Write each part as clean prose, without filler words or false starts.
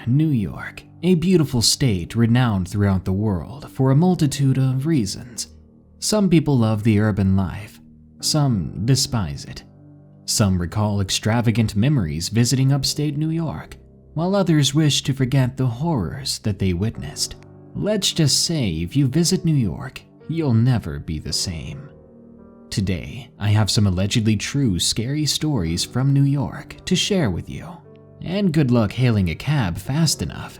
New York, a beautiful state renowned throughout the world for a multitude of reasons. Some people love the urban life, some despise it. Some recall extravagant memories visiting upstate New York, while others wish to forget the horrors that they witnessed. Let's just say if you visit New York, you'll never be the same. Today, I have some allegedly true scary stories from New York to share with you. And good luck hailing a cab fast enough.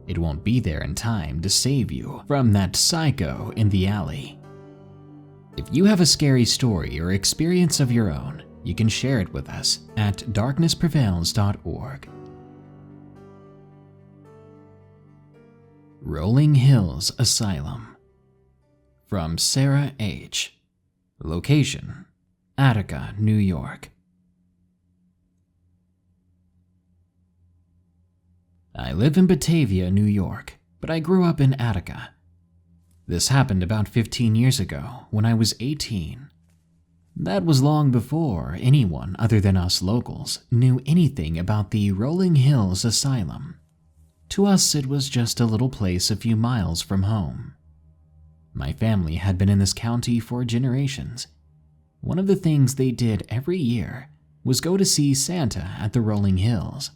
It won't be there in time to save you from that psycho in the alley. If you have a scary story or experience of your own, you can share it with us at darknessprevails.org. Rolling Hills Asylum. From Sara H. Location: Attica, New York. I live in Batavia, New York, but I grew up in Attica. This happened about 15 years ago when I was 18. That was long before anyone other than us locals knew anything about the Rolling Hills Asylum. To us, it was just a little place a few miles from home. My family had been in this county for generations. One of the things they did every year was go to see Santa at the Rolling Hills.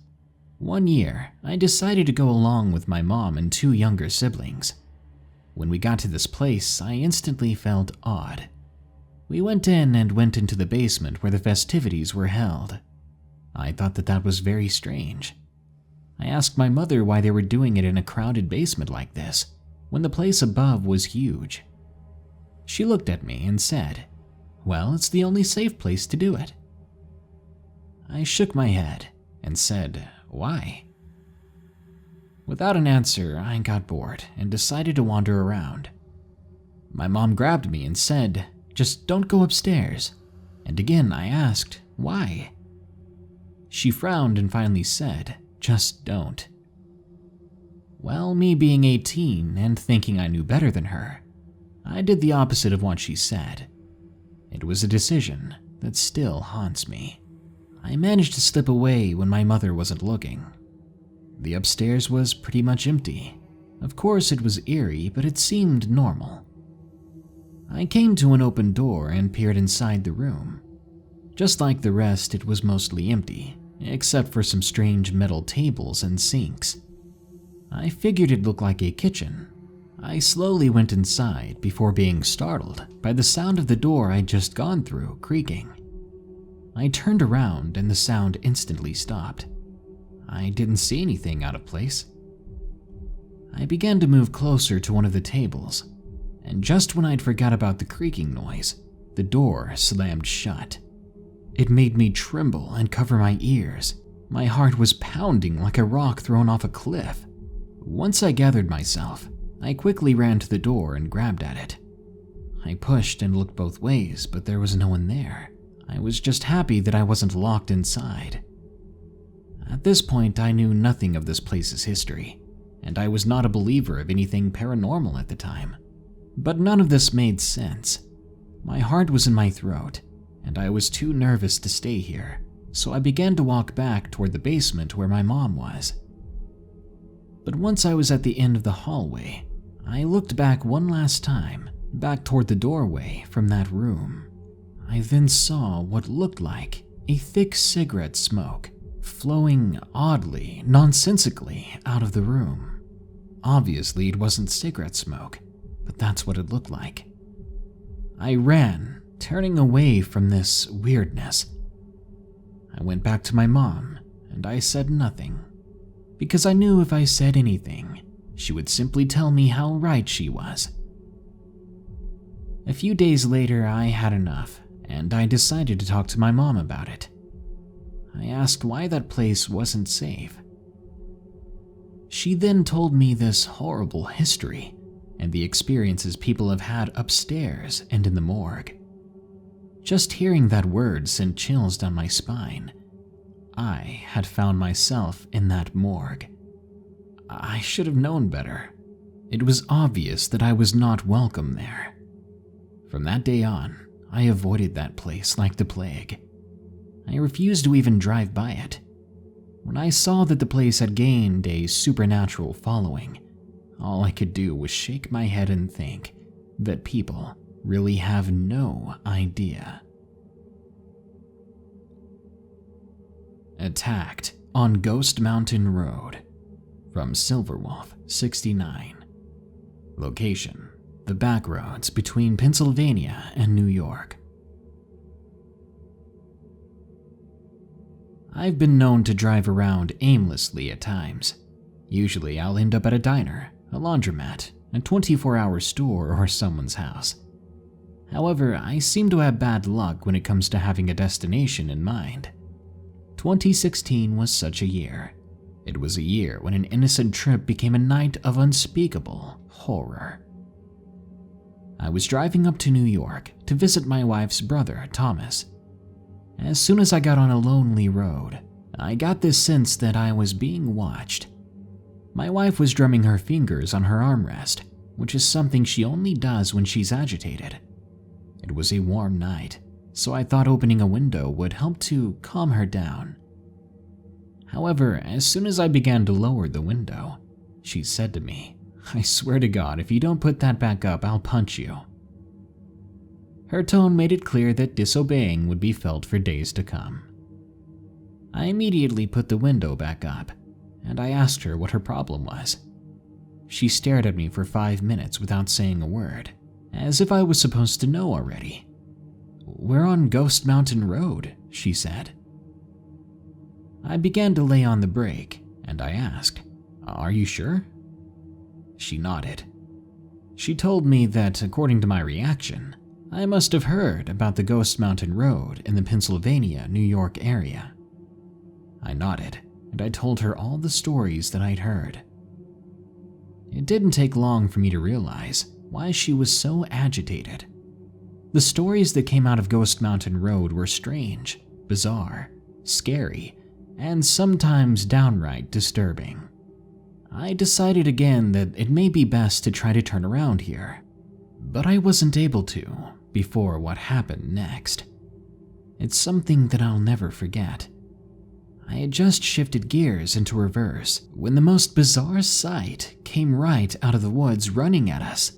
One year, I decided to go along with my mom and two younger siblings. When we got to this place, I instantly felt odd. We went in and went into the basement where the festivities were held. I thought that was very strange. I asked my mother why they were doing it in a crowded basement like this, when the place above was huge. She looked at me and said, "Well, it's the only safe place to do it." I shook my head and said, "Why?" Without an answer, I got bored and decided to wander around. My mom grabbed me and said, "Just don't go upstairs." And again I asked, "Why?" She frowned and finally said, "Just don't." Well, me being 18 and thinking I knew better than her, I did the opposite of what she said. It was a decision that still haunts me. I managed to slip away when my mother wasn't looking. The upstairs was pretty much empty. Of course, it was eerie, but it seemed normal. I came to an open door and peered inside the room. Just like the rest, it was mostly empty, except for some strange metal tables and sinks. I figured it looked like a kitchen. I slowly went inside before being startled by the sound of the door I'd just gone through creaking. I turned around and the sound instantly stopped. I didn't see anything out of place. I began to move closer to one of the tables, and just when I'd forgot about the creaking noise, the door slammed shut. It made me tremble and cover my ears. My heart was pounding like a rock thrown off a cliff. Once I gathered myself, I quickly ran to the door and grabbed at it. I pushed and looked both ways, but there was no one there. I was just happy that I wasn't locked inside. At this point, I knew nothing of this place's history, and I was not a believer of anything paranormal at the time. But none of this made sense. My heart was in my throat, and I was too nervous to stay here, so I began to walk back toward the basement where my mom was. But once I was at the end of the hallway, I looked back one last time, back toward the doorway from that room. I then saw what looked like a thick cigarette smoke flowing oddly, nonsensically out of the room. Obviously, it wasn't cigarette smoke, but that's what it looked like. I ran, turning away from this weirdness. I went back to my mom, and I said nothing, because I knew if I said anything, she would simply tell me how right she was. A few days later, I had enough, and I decided to talk to my mom about it. I asked why that place wasn't safe. She then told me this horrible history and the experiences people have had upstairs and in the morgue. Just hearing that word sent chills down my spine. I had found myself in that morgue. I should have known better. It was obvious that I was not welcome there. From that day on, I avoided that place like the plague. I refused to even drive by it. When I saw that the place had gained a supernatural following, all I could do was shake my head and think that people really have no idea. Attacked on Ghost Mountain Road, from Silverwolf 69. Location: the back roads between Pennsylvania and New York. I've been known to drive around aimlessly at times. Usually I'll end up at a diner, a laundromat, a 24-hour store, or someone's house. However, I seem to have bad luck when it comes to having a destination in mind. 2016 was such a year. It was a year when an innocent trip became a night of unspeakable horror. I was driving up to New York to visit my wife's brother, Thomas. As soon as I got on a lonely road, I got this sense that I was being watched. My wife was drumming her fingers on her armrest, which is something she only does when she's agitated. It was a warm night, so I thought opening a window would help to calm her down. However, as soon as I began to lower the window, she said to me, "I swear to God, if you don't put that back up, I'll punch you." Her tone made it clear that disobeying would be felt for days to come. I immediately put the window back up, and I asked her what her problem was. She stared at me for 5 minutes without saying a word, as if I was supposed to know already. "We're on Ghost Mountain Road," she said. I began to lay on the brake, and I asked, "Are you sure?" She nodded. She told me that, according to my reaction, I must have heard about the Ghost Mountain Road in the Pennsylvania, New York area. I nodded, and I told her all the stories that I'd heard. It didn't take long for me to realize why she was so agitated. The stories that came out of Ghost Mountain Road were strange, bizarre, scary, and sometimes downright disturbing. I decided again that it may be best to try to turn around here, but I wasn't able to before what happened next. It's something that I'll never forget. I had just shifted gears into reverse when the most bizarre sight came right out of the woods running at us.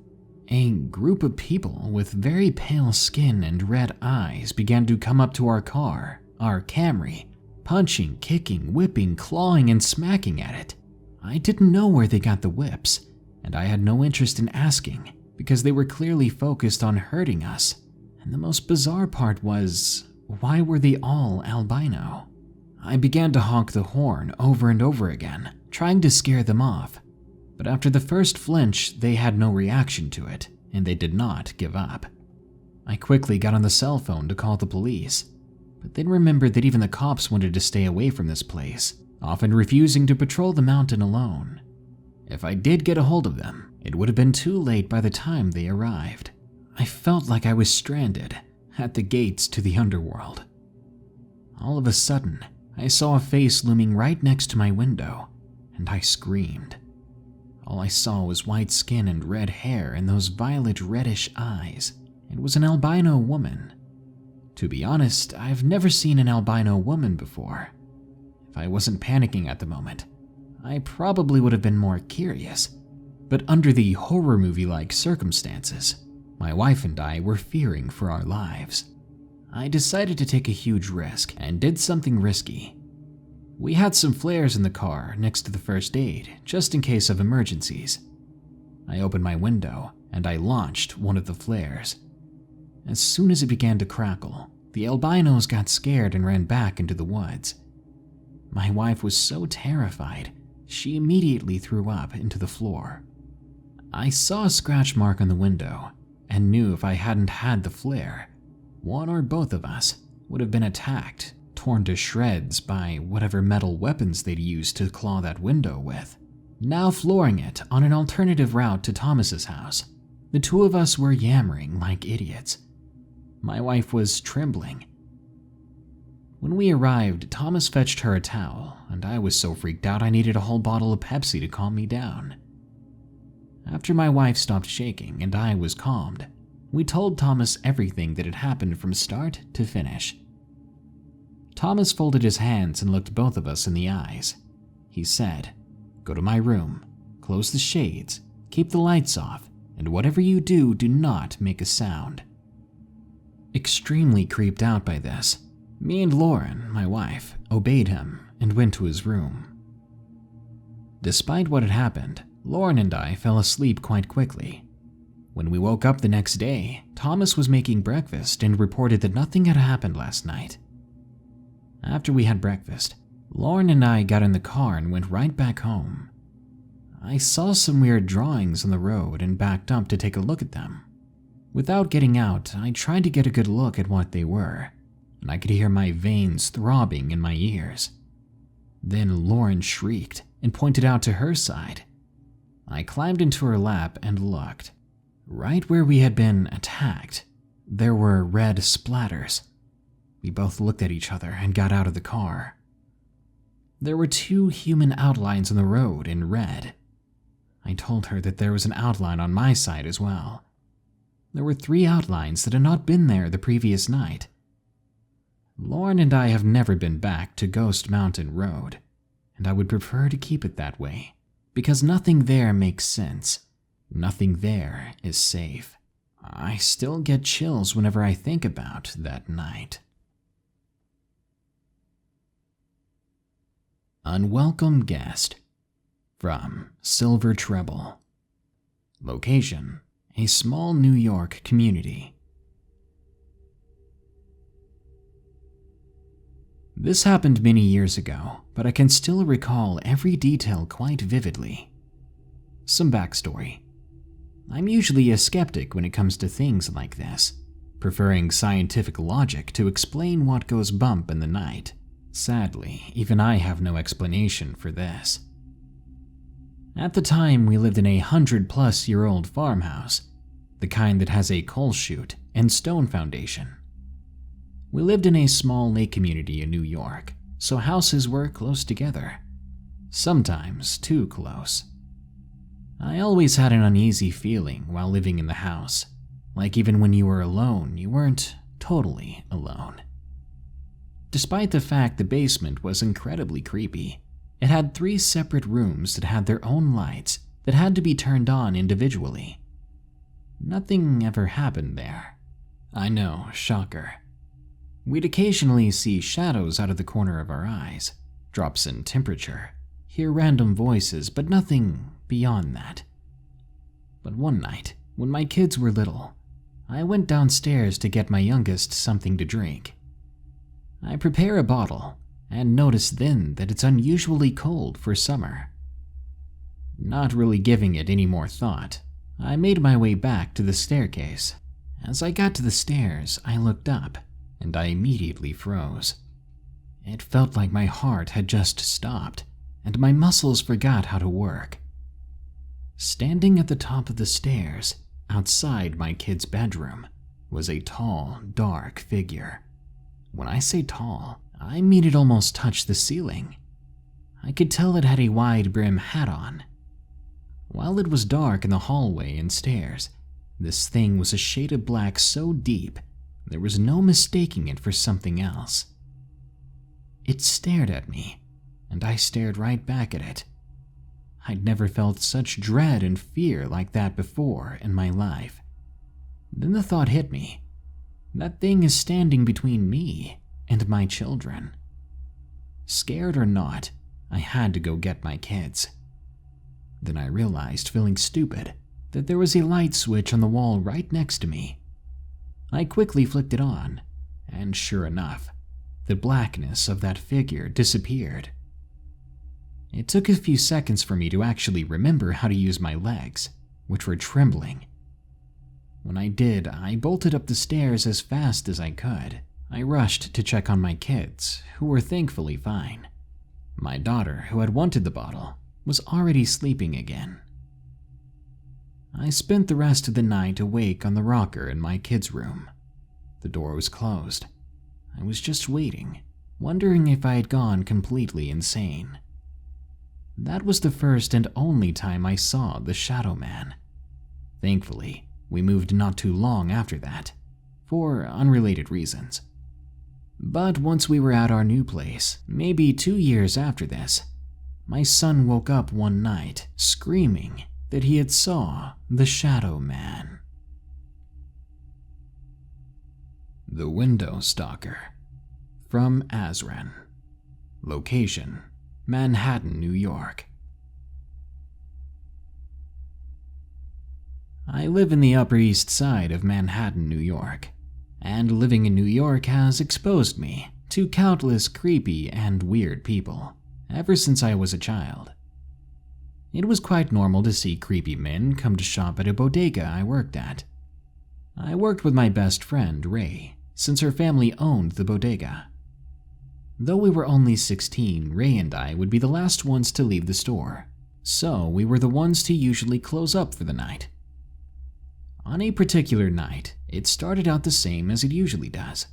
A group of people with very pale skin and red eyes began to come up to our car, our Camry, punching, kicking, whipping, clawing, and smacking at it. I didn't know where they got the whips, and I had no interest in asking because they were clearly focused on hurting us. And the most bizarre part was, why were they all albino? I began to honk the horn over and over again, trying to scare them off. But after the first flinch, they had no reaction to it, and they did not give up. I quickly got on the cell phone to call the police, but then remembered that even the cops wanted to stay away from this place, often refusing to patrol the mountain alone. If I did get a hold of them, it would have been too late by the time they arrived. I felt like I was stranded at the gates to the underworld. All of a sudden, I saw a face looming right next to my window, and I screamed. All I saw was white skin and red hair and those violet reddish eyes. It was an albino woman. To be honest, I've never seen an albino woman before. If I wasn't panicking at the moment, I probably would have been more curious. But under the horror movie-like circumstances, my wife and I were fearing for our lives. I decided to take a huge risk and did something risky. We had some flares in the car next to the first aid, just in case of emergencies. I opened my window and I launched one of the flares. As soon as it began to crackle, the albinos got scared and ran back into the woods. My wife was so terrified, she immediately threw up into the floor. I saw a scratch mark on the window and knew if I hadn't had the flare, one or both of us would have been attacked, torn to shreds by whatever metal weapons they'd used to claw that window with. Now flooring it on an alternative route to Thomas's house, the two of us were yammering like idiots. My wife was trembling. When we arrived, Thomas fetched her a towel, and I was so freaked out I needed a whole bottle of Pepsi to calm me down. After my wife stopped shaking and I was calmed, we told Thomas everything that had happened from start to finish. Thomas folded his hands and looked both of us in the eyes. He said, "Go to my room, close the shades, keep the lights off, and whatever you do, do not make a sound." Extremely creeped out by this, me and Lauren, my wife, obeyed him and went to his room. Despite what had happened, Lauren and I fell asleep quite quickly. When we woke up the next day, Thomas was making breakfast and reported that nothing had happened last night. After we had breakfast, Lauren and I got in the car and went right back home. I saw some weird drawings on the road and backed up to take a look at them. Without getting out, I tried to get a good look at what they were, and I could hear my veins throbbing in my ears. Then Lauren shrieked and pointed out to her side. I climbed into her lap and looked. Right where we had been attacked, there were red splatters. We both looked at each other and got out of the car. There were 2 human outlines on the road in red. I told her that there was an outline on my side as well. There were 3 outlines that had not been there the previous night. Lauren and I have never been back to Ghost Mountain Road, and I would prefer to keep it that way, because nothing there makes sense. Nothing there is safe. I still get chills whenever I think about that night. Unwelcome Guest from SilverTreble. Location: a small New York community. This happened many years ago, but I can still recall every detail quite vividly. Some backstory. I'm usually a skeptic when it comes to things like this, preferring scientific logic to explain what goes bump in the night. Sadly, even I have no explanation for this. At the time, we lived in a 100-plus-year-old farmhouse, the kind that has a coal chute and stone foundation. We lived in a small lake community in New York, so houses were close together, sometimes too close. I always had an uneasy feeling while living in the house, like even when you were alone, you weren't totally alone. Despite the fact the basement was incredibly creepy, it had 3 separate rooms that had their own lights that had to be turned on individually. Nothing ever happened there. I know, shocker. We'd occasionally see shadows out of the corner of our eyes, drops in temperature, hear random voices, but nothing beyond that. But one night, when my kids were little, I went downstairs to get my youngest something to drink. I prepare a bottle and notice then that it's unusually cold for summer. Not really giving it any more thought, I made my way back to the staircase. As I got to the stairs, I looked up, and I immediately froze. It felt like my heart had just stopped, and my muscles forgot how to work. Standing at the top of the stairs, outside my kid's bedroom, was a tall, dark figure. When I say tall, I mean it almost touched the ceiling. I could tell it had a wide brim hat on. While it was dark in the hallway and stairs, this thing was a shade of black so deep there was no mistaking it for something else. It stared at me, and I stared right back at it. I'd never felt such dread and fear like that before in my life. Then the thought hit me. That thing is standing between me and my children. Scared or not, I had to go get my kids. Then I realized, feeling stupid, that there was a light switch on the wall right next to me. I quickly flicked it on, and sure enough, the blackness of that figure disappeared. It took a few seconds for me to actually remember how to use my legs, which were trembling. When I did, I bolted up the stairs as fast as I could. I rushed to check on my kids, who were thankfully fine. My daughter, who had wanted the bottle, was already sleeping again. I spent the rest of the night awake on the rocker in my kids' room. The door was closed. I was just waiting, wondering if I had gone completely insane. That was the first and only time I saw the Shadow Man. Thankfully, we moved not too long after that, for unrelated reasons. But once we were at our new place, maybe 2 years after this, my son woke up one night screaming that he had saw the Shadow Man. The Window Stalker, from Azrin. Location: Manhattan, New York. I live in the Upper East Side of Manhattan, New York, and living in New York has exposed me to countless creepy and weird people ever since I was a child. It was quite normal to see creepy men come to shop at a bodega I worked at. I worked with my best friend, Ray, since her family owned the bodega. Though we were only 16, Ray and I would be the last ones to leave the store, so we were the ones to usually close up for the night. On a particular night, it started out the same as it usually does.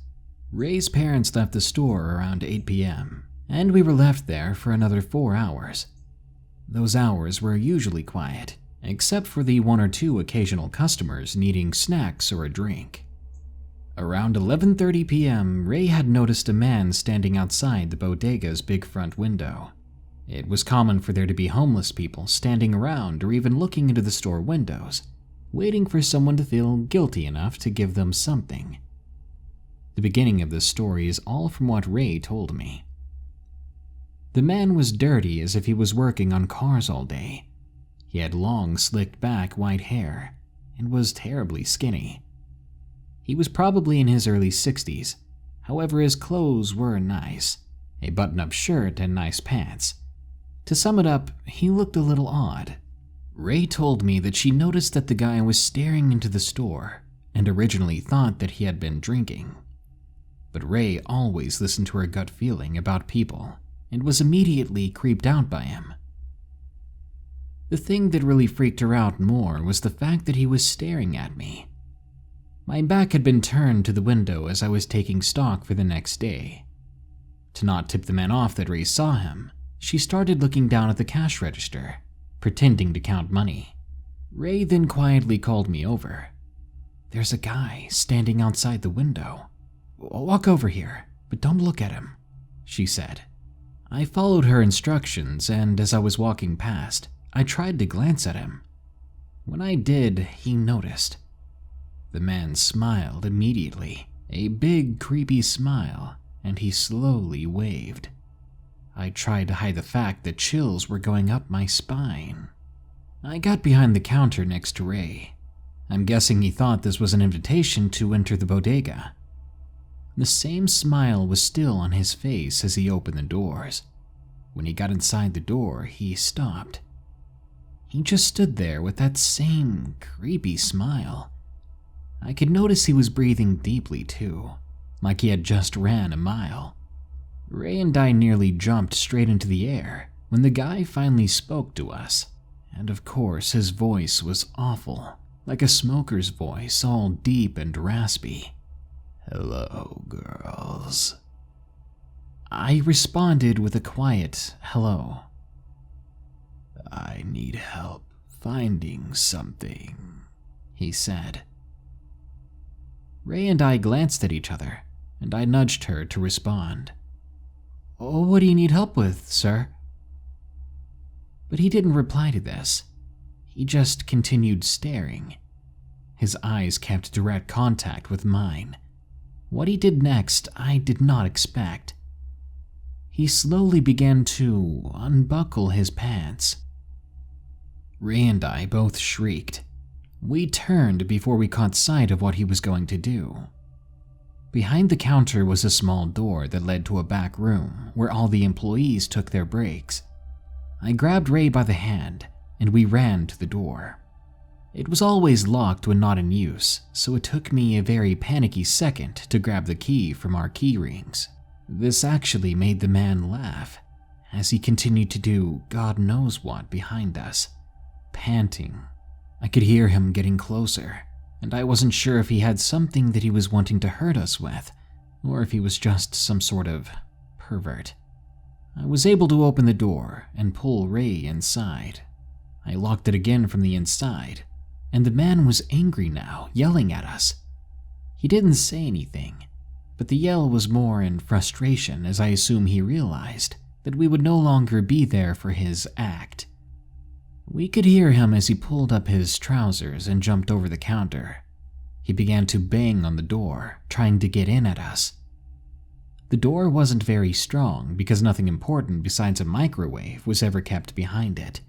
Ray's parents left the store around 8 p.m., and we were left there for another 4 hours. Those hours were usually quiet, except for the 1 or 2 occasional customers needing snacks or a drink. Around 11:30 p.m., Ray had noticed a man standing outside the bodega's big front window. It was common for there to be homeless people standing around or even looking into the store windows, waiting for someone to feel guilty enough to give them something. The beginning of this story is all from what Ray told me. The man was dirty as if he was working on cars all day. He had long, slicked back white hair and was terribly skinny. He was probably in his early 60s, however his clothes were nice, a button-up shirt and nice pants. To sum it up, he looked a little odd. Ray told me that she noticed that the guy was staring into the store and originally thought that he had been drinking. But Ray always listened to her gut feeling about people and was immediately creeped out by him. The thing that really freaked her out more was the fact that he was staring at me. My back had been turned to the window as I was taking stock for the next day. To not tip the man off that Ray saw him, she started looking down at the cash register, pretending to count money. Ray then quietly called me over. "There's a guy standing outside the window. Walk over here, but don't look at him," she said. I followed her instructions, and as I was walking past, I tried to glance at him. When I did, he noticed. The man smiled immediately, a big, creepy smile, and he slowly waved. I tried to hide the fact that chills were going up my spine. I got behind the counter next to Ray. I'm guessing he thought this was an invitation to enter the bodega. The same smile was still on his face as he opened the doors. When he got inside the door, he stopped. He just stood there with that same creepy smile. I could notice he was breathing deeply too, like he had just ran a mile. Ray and I nearly jumped straight into the air when the guy finally spoke to us. And of course, his voice was awful, like a smoker's voice, all deep and raspy. "Hello, girls." I responded with a quiet hello. "I need help finding something," he said. Ray and I glanced at each other, and I nudged her to respond. "Oh, what do you need help with, sir?" But he didn't reply to this. He just continued staring. His eyes kept direct contact with mine. What he did next, I did not expect. He slowly began to unbuckle his pants. Ray and I both shrieked. We turned before we caught sight of what he was going to do. Behind the counter was a small door that led to a back room where all the employees took their breaks. I grabbed Ray by the hand, and we ran to the door. It was always locked when not in use, so it took me a very panicky second to grab the key from our key rings. This actually made the man laugh, as he continued to do God knows what behind us, panting. I could hear him getting closer, and I wasn't sure if he had something that he was wanting to hurt us with, or if he was just some sort of pervert. I was able to open the door and pull Ray inside. I locked it again from the inside, and the man was angry now, yelling at us. He didn't say anything, but the yell was more in frustration, as I assume he realized that we would no longer be there for his act. We could hear him as he pulled up his trousers and jumped over the counter. He began to bang on the door, trying to get in at us. The door wasn't very strong because nothing important besides a microwave was ever kept behind it.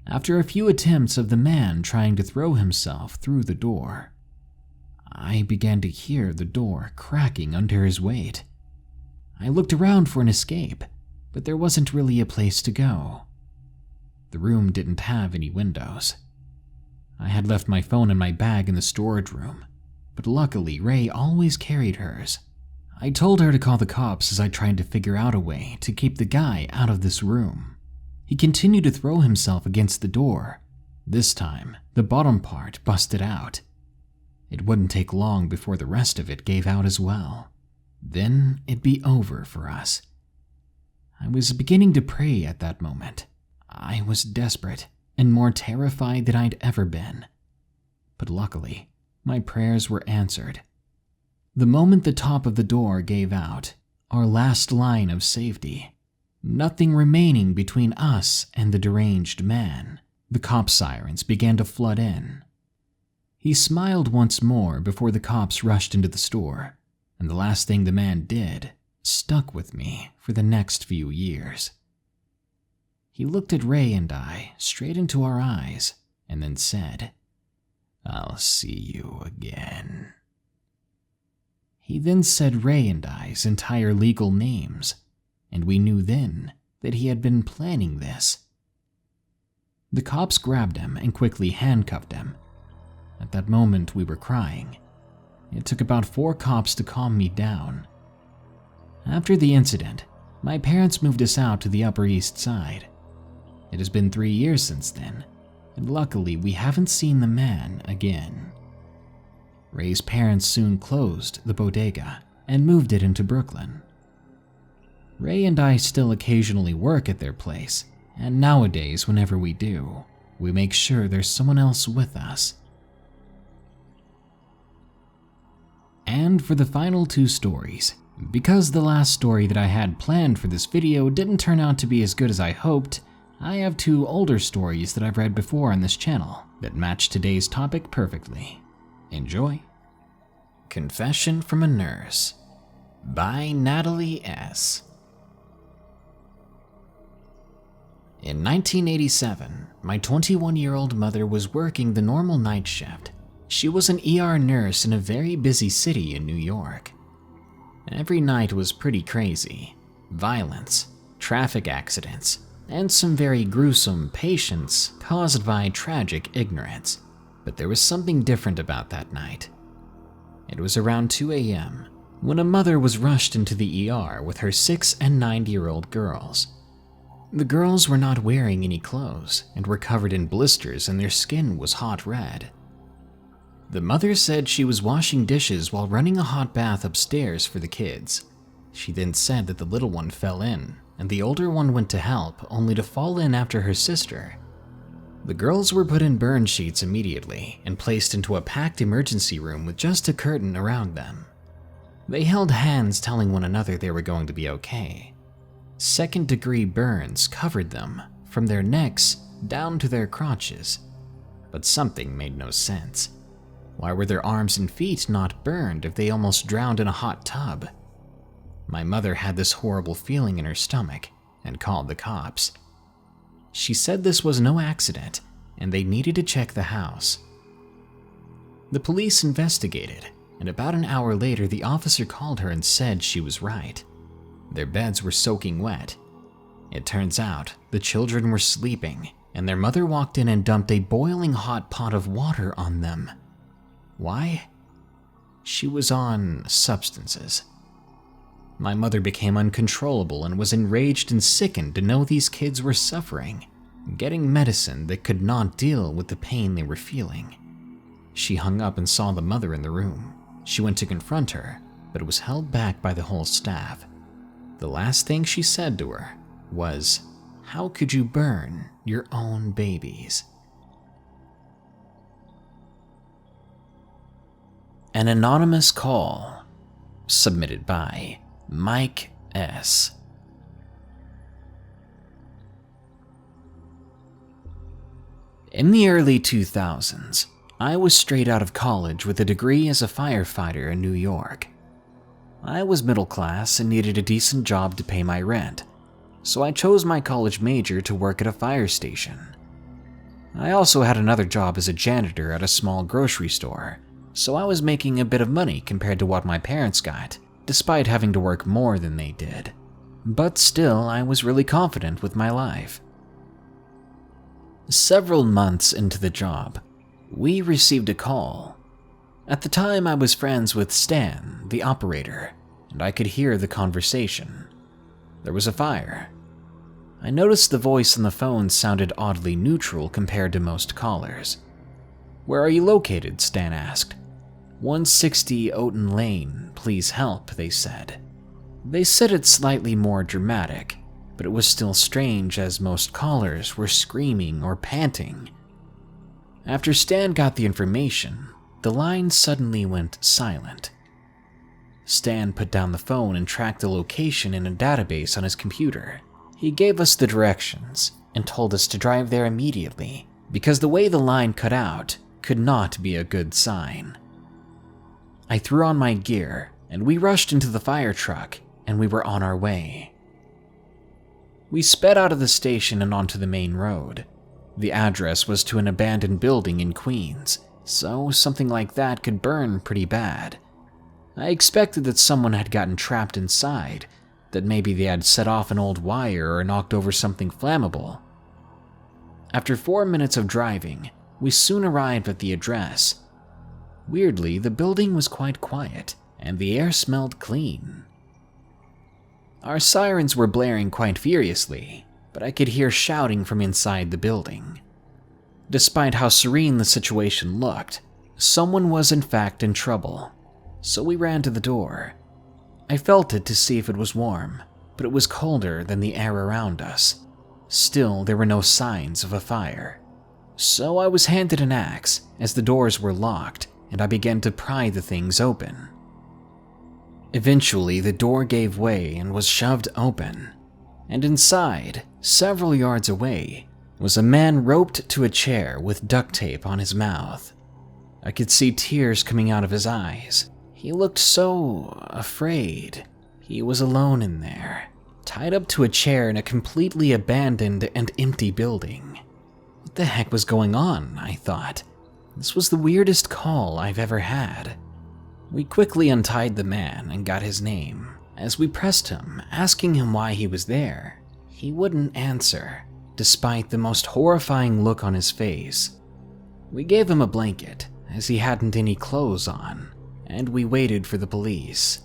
After a few attempts of the man trying to throw himself through the door, I began to hear the door cracking under his weight. I looked around for an escape, but there wasn't really a place to go. The room didn't have any windows. I had left my phone in my bag in the storage room, but luckily Ray always carried hers. I told her to call the cops as I tried to figure out a way to keep the guy out of this room. He continued to throw himself against the door. This time, the bottom part busted out. It wouldn't take long before the rest of it gave out as well. Then it'd be over for us. I was beginning to pray at that moment. I was desperate and more terrified than I'd ever been. But luckily, my prayers were answered. The moment the top of the door gave out, our last line of safety, nothing remaining between us and the deranged man, the cop sirens began to flood in. He smiled once more before the cops rushed into the store, and the last thing the man did stuck with me for the next few years. He looked at Ray and I straight into our eyes and then said, "I'll see you again." He then said Ray and I's entire legal names, and we knew then that he had been planning this. The cops grabbed him and quickly handcuffed him. At that moment, we were crying. It took about 4 cops to calm me down. After the incident, my parents moved us out to the Upper East Side. It has been 3 years since then, and luckily we haven't seen the man again. Ray's parents soon closed the bodega and moved it into Brooklyn. Ray and I still occasionally work at their place, and nowadays whenever we do, we make sure there's someone else with us. And for the final 2 stories, because the last story that I had planned for this video didn't turn out to be as good as I hoped, I have 2 older stories that I've read before on this channel that match today's topic perfectly. Enjoy. Confession from a Nurse by Natalie S. In 1987, my 21-year-old mother was working the normal night shift. She was an ER nurse in a very busy city in New York. Every night was pretty crazy. Violence, traffic accidents, and some very gruesome patients caused by tragic ignorance. But there was something different about that night. It was around 2 a.m. when a mother was rushed into the ER with her 6- and 9-year-old girls. The girls were not wearing any clothes and were covered in blisters, and their skin was hot red. The mother said she was washing dishes while running a hot bath upstairs for the kids. She then said that the little one fell in, and the older one went to help, only to fall in after her sister. The girls were put in burn sheets immediately and placed into a packed emergency room with just a curtain around them. They held hands, telling one another they were going to be okay. Second-degree burns covered them from their necks down to their crotches, but something made no sense. Why were their arms and feet not burned if they almost drowned in a hot tub? My mother had this horrible feeling in her stomach and called the cops. She said this was no accident and they needed to check the house. The police investigated, and about an hour later the officer called her and said she was right. Their beds were soaking wet. It turns out the children were sleeping, and their mother walked in and dumped a boiling hot pot of water on them. Why? She was on substances. My mother became uncontrollable and was enraged and sickened to know these kids were suffering, getting medicine that could not deal with the pain they were feeling. She hung up and saw the mother in the room. She went to confront her, but was held back by the whole staff. The last thing she said to her was, "How could you burn your own babies?" An anonymous call. Submitted by Mike S. In the early 2000s, I was straight out of college with a degree as a firefighter in New York. I was middle class and needed a decent job to pay my rent, so I chose my college major to work at a fire station. I also had another job as a janitor at a small grocery store, so I was making a bit of money compared to what my parents got, despite having to work more than they did. But still, I was really confident with my life. Several months into the job, we received a call. At the time, I was friends with Stan, the operator, and I could hear the conversation. There was a fire. I noticed the voice on the phone sounded oddly neutral compared to most callers. "Where are you located?" Stan asked. 160 Oaten Lane, please help, they said. They said it slightly more dramatic, but it was still strange as most callers were screaming or panting. After Stan got the information, the line suddenly went silent. Stan put down the phone and tracked the location in a database on his computer. He gave us the directions and told us to drive there immediately, because the way the line cut out could not be a good sign. I threw on my gear, and we rushed into the fire truck, and we were on our way. We sped out of the station and onto the main road. The address was to an abandoned building in Queens, so something like that could burn pretty bad. I expected that someone had gotten trapped inside, that maybe they had set off an old wire or knocked over something flammable. After 4 minutes of driving, we soon arrived at the address. Weirdly, the building was quite quiet, and the air smelled clean. Our sirens were blaring quite furiously, but I could hear shouting from inside the building. Despite how serene the situation looked, someone was in fact in trouble, so we ran to the door. I felt it to see if it was warm, but it was colder than the air around us. Still, there were no signs of a fire. So I was handed an axe as the doors were locked, and I began to pry the things open. Eventually, the door gave way and was shoved open, and inside, several yards away, was a man roped to a chair with duct tape on his mouth. I could see tears coming out of his eyes. He looked so afraid. He was alone in there, tied up to a chair in a completely abandoned and empty building. What the heck was going on, I thought. This was the weirdest call I've ever had. We quickly untied the man and got his name. As we pressed him, asking him why he was there, he wouldn't answer, despite the most horrifying look on his face. We gave him a blanket, as he hadn't any clothes on, and we waited for the police.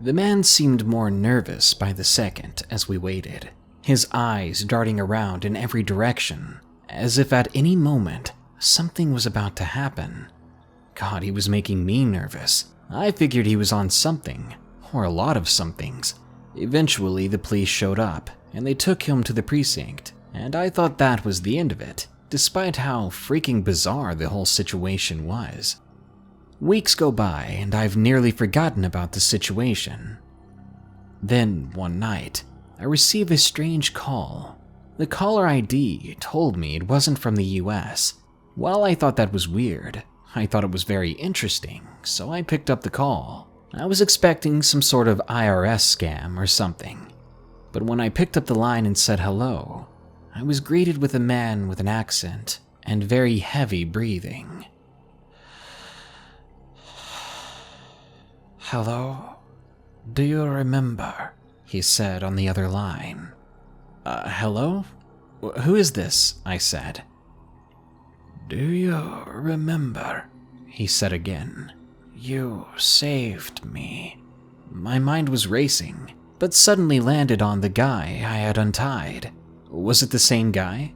The man seemed more nervous by the second as we waited, his eyes darting around in every direction, as if at any moment something was about to happen. God, he was making me nervous. I figured he was on something, or a lot of somethings. Eventually, the police showed up, and they took him to the precinct, and I thought that was the end of it, despite how freaking bizarre the whole situation was. Weeks go by, and I've nearly forgotten about the situation. Then, one night, I receive a strange call. The caller ID told me it wasn't from the US. While I thought that was weird, I thought it was very interesting, so I picked up the call. I was expecting some sort of IRS scam or something. But when I picked up the line and said hello, I was greeted with a man with an accent and very heavy breathing. "Hello? Do you remember?" he said on the other line. Hello? Who is this?" I said. "Do you remember?" he said again. "You saved me." My mind was racing, but suddenly landed on the guy I had untied. Was it the same guy?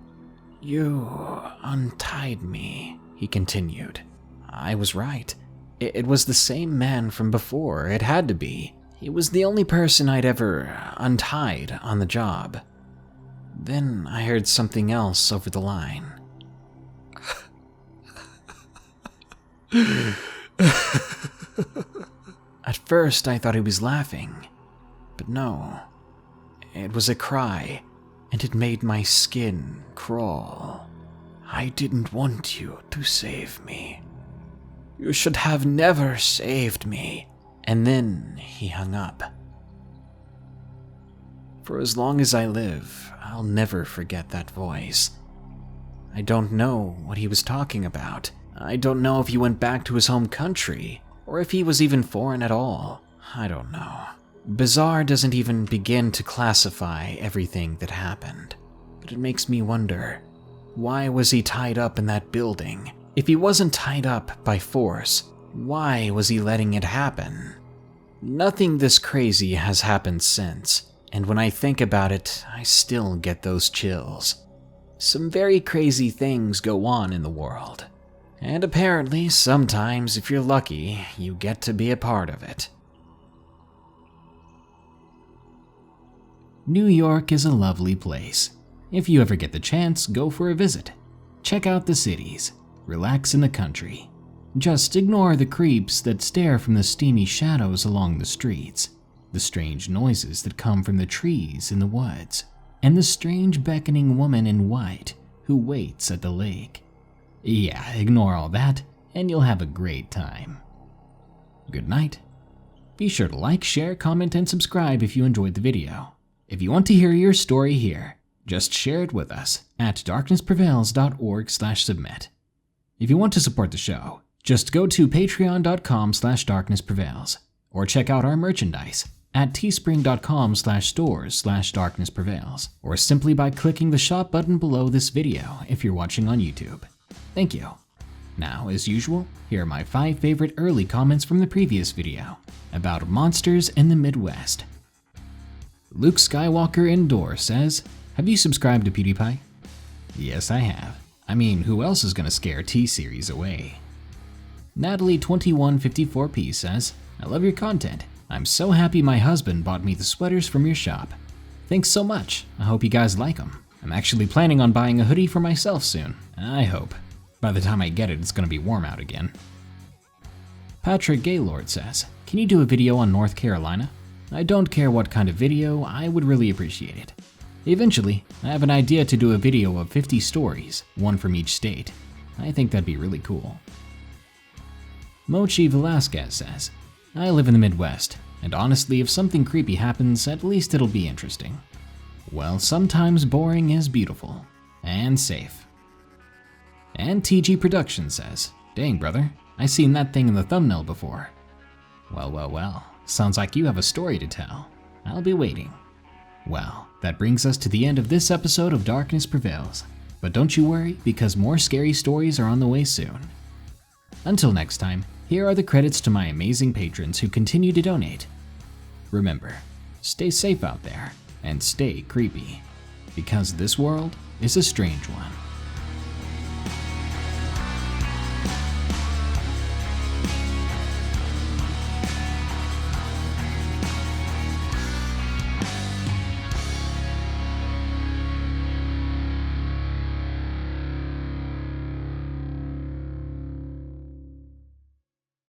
"You untied me," he continued. I was right. It was the same man from before. It had to be. He was the only person I'd ever untied on the job. Then I heard something else over the line. At first I thought he was laughing, but no. It was a cry, and it made my skin crawl. I didn't want you to save me. You should have never saved me. And then he hung up. For as long as I live, I'll never forget that voice. I don't know what he was talking about. I don't know if he went back to his home country, or if he was even foreign at all. I don't know. Bizarre doesn't even begin to classify everything that happened. But it makes me wonder, why was he tied up in that building? If he wasn't tied up by force, why was he letting it happen? Nothing this crazy has happened since, and when I think about it, I still get those chills. Some very crazy things go on in the world, and apparently sometimes, if you're lucky, you get to be a part of it. New York is a lovely place. If you ever get the chance, go for a visit. Check out the cities. Relax in the country. Just ignore the creeps that stare from the steamy shadows along the streets, the strange noises that come from the trees in the woods, and the strange beckoning woman in white who waits at the lake. Yeah, ignore all that, and you'll have a great time. Good night. Be sure to like, share, comment, and subscribe if you enjoyed the video. If you want to hear your story here, just share it with us at darknessprevails.org/submit. If you want to support the show, just go to patreon.com/darknessprevails or check out our merchandise at teespring.com/stores/darknessprevails or simply by clicking the shop button below this video if you're watching on YouTube. Thank you. Now, as usual, here are my 5 favorite early comments from the previous video about monsters in the Midwest. Luke Skywalker Indoor says, have you subscribed to PewDiePie? Yes, I have. I mean, who else is gonna scare T-Series away? Natalie 2154P says, I love your content. I'm so happy my husband bought me the sweaters from your shop. Thanks so much. I hope you guys like them. I'm actually planning on buying a hoodie for myself soon. I hope. By the time I get it, it's gonna be warm out again. Patrick Gaylord says, can you do a video on North Carolina? I don't care what kind of video, I would really appreciate it. Eventually, I have an idea to do a video of 50 stories, one from each state. I think that'd be really cool. Mochi Velasquez says, I live in the Midwest, and honestly, if something creepy happens, at least it'll be interesting. Well, sometimes boring is beautiful. And safe. And TG Production says, dang brother, I seen that thing in the thumbnail before. Well, sounds like you have a story to tell. I'll be waiting. Well, that brings us to the end of this episode of Darkness Prevails. But don't you worry, because more scary stories are on the way soon. Until next time, here are the credits to my amazing patrons who continue to donate. Remember, stay safe out there, and stay creepy, because this world is a strange one.